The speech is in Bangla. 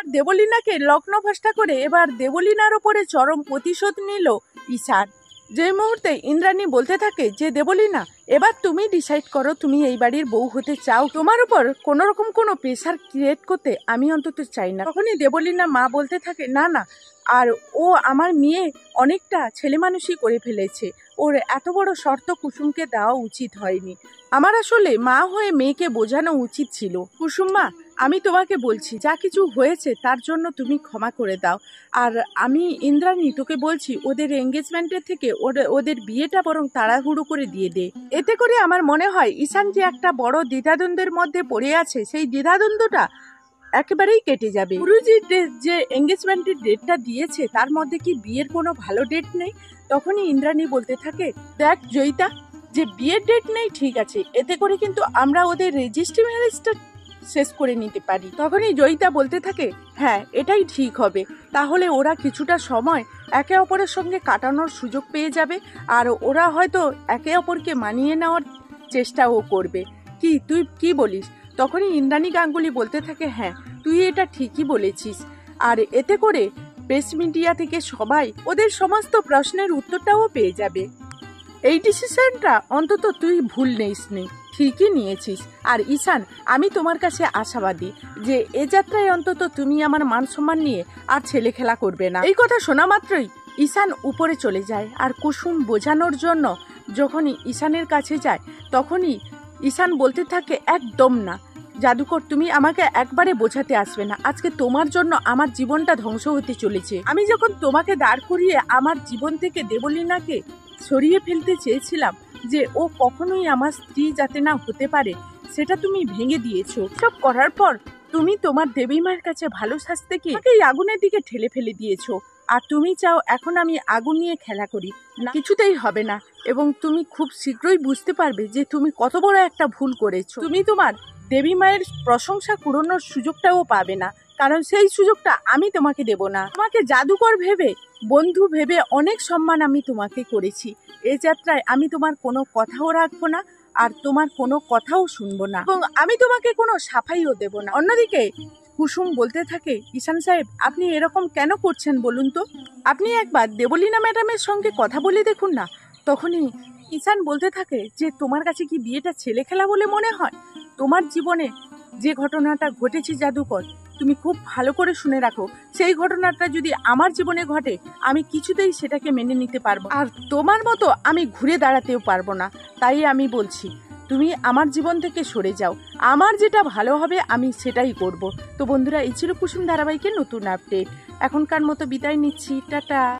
আর দেবলীনাকে লগ্নভ্রষ্টা করে এবার দেবলীনার ওপরে চরম প্রতিশোধ নিল ঈশান। যে মুহূর্তে ইন্দ্রাণী বলতে থাকে যে দেবলীনা, এবার তুমি ডিসাইড করো তুমি এই বাড়ির বউ হতে চাও, তোমার উপর কোনো রকম কোনো প্রেশার ক্রিয়েট করতে আমি অন্তত চাই না। তখনই দেবলীনা মা বলতে থাকে না না, আর ও আমার মেয়ে অনেকটা ছেলে মানুষই করে ফেলেছে, ওর এত বড় শর্ত কুসুমকে দেওয়া উচিত হয়নি, আমার আসলে মা হয়ে মেয়েকে বোঝানো উচিত ছিল। কুসুম মা, আমি তোমাকে বলছি যা কিছু হয়েছে তার জন্য তুমি ক্ষমা করে দাও। আর আমি ইন্দ্রাণী তোকে বলছি ওদের এঙ্গেজমেন্টের থেকে ওদের বিয়েটা বরং তাড়াহুড়ো করে দিয়ে দে। এতে করে আমার মনে হয় ঈশান যে একটা বড় দ্বিধাদ্বন্দ্বের মধ্যে পড়ে আছে সেই দ্বিধাদ্বন্দ্বটা একেবারেই কেটে যাবে। গুরুজি যে এঙ্গেজমেন্টের ডেটটা দিয়েছে তার মধ্যে কি বিয়ের কোনো ভালো ডেট নেই? তখনই ইন্দ্রাণী বলতে থাকে দেখ জয়িতা, যে বিয়ের ডেট নেই ঠিক আছে, এতে করে কিন্তু আমরা ওদের রেজিস্ট্রি ম্যারেজটা শেষ করে নিতে পারি। তখনই জয়িতা বলতে থাকে হ্যাঁ এটাই ঠিক হবে, তাহলে ওরা কিছুটা সময় একে অপরের সঙ্গে কাটানোর সুযোগ পেয়ে যাবে আর ওরা হয়তো একে অপরকে মানিয়ে নেওয়ার চেষ্টাও করবে। তুই কি বলিস? তখনই ইন্দ্রাণী গাঙ্গুলি বলতে থাকে হ্যাঁ তুই এটা ঠিকই বলেছিস, আর এতে করে প্রেস মিডিয়া থেকে সবাই ওদের সমস্ত প্রশ্নের উত্তরটাও পেয়ে যাবে। এই ডিসিশনটা অন্তত তুই ভুল নিসনি, ঠিকই নিয়েছিস। আর ঈশান, আমি তোমার কাছে আশাবাদী যে এ যাত্রায় অন্তত তুমি আমার মান সম্মান নিয়ে আর ছেলে খেলা করবে না। এই কথা শোনা মাত্রই ঈশান উপরে চলে যায়, আর কুসুম বোঝানোর জন্য যখনই ঈশানের কাছে যায় তখনই ঈশান বলতে থাকে একদম না জাদুকর, তুমি আমাকে একবারে বোঝাতে আসবে না, আজকে তোমার জন্য আমার জীবনটা ধ্বংস হতে চলেছে। আমি যখন তোমাকে দাঁড় করিয়ে আমার জীবন থেকে দেবলীনাকে সরিয়ে ফেলতে চেয়েছিলাম যে ও কখনোই আমার স্ত্রী যাতে না হতে পারে, সেটা তুমি ভেঙে দিয়েছো। সব করার পর তুমি তোমার দেবী মায়ের কাছে ভালো সাজতে গিয়ে এই আগুনের দিকে ঠেলে ফেলে দিয়েছো, আর তুমি চাও এখন আমি আগুন নিয়ে খেলা করি না, কিছুতেই হবে না। এবং তুমি খুব শীঘ্রই বুঝতে পারবে যে তুমি কত বড় একটা ভুল করেছো। তুমি তোমার দেবী মায়ের প্রশংসা কুড়ানোর সুযোগটাও পাবে না, কারণ সেই সুযোগটা আমি তোমাকে দেব না। তোমাকে জাদুকর ভেবে, বন্ধু ভেবে অনেক সম্মান আমি তোমাকে করেছি। এই যাত্রায় আমি তোমার কোনো কথাও রাখবো না, আর তোমার কোনো কথাও শুনবো না, এবং আমি তোমাকে কোনো সাফাইও দেব না। অন্যদিকে কুসুম বলতে থাকে ঈশান সাহেব, আপনি এরকম কেন করছেন বলুন তো? আপনি একবার দেবলীনা ম্যাডামের সঙ্গে কথা বলে দেখুন না। তখনই ঈশান বলতে থাকে যে তোমার কাছে কি বিয়েটা ছেলে খেলা বলে মনে হয়? তোমার জীবনে যে ঘটনাটা ঘটেছে জাদুকর, তুমি খুব ভালো করে শুনে রাখো, সেই ঘটনাটা যদি আমার জীবনে ঘটে আমি কিছুতেই সেটাকে মেনে নিতে পারবো, আর তোমার মতো আমি ঘুরে দাঁড়াতেও পারবো না। তাই আমি বলছি তুমি আমার জীবন থেকে সরে যাও, আমার যেটা ভালো হবে আমি সেটাই করব। তো বন্ধুরা, এই ছিল কুসুম ধারাবাহিকের নতুন আপডেট। এখনকার মতো বিদায় নিচ্ছি, টাটা।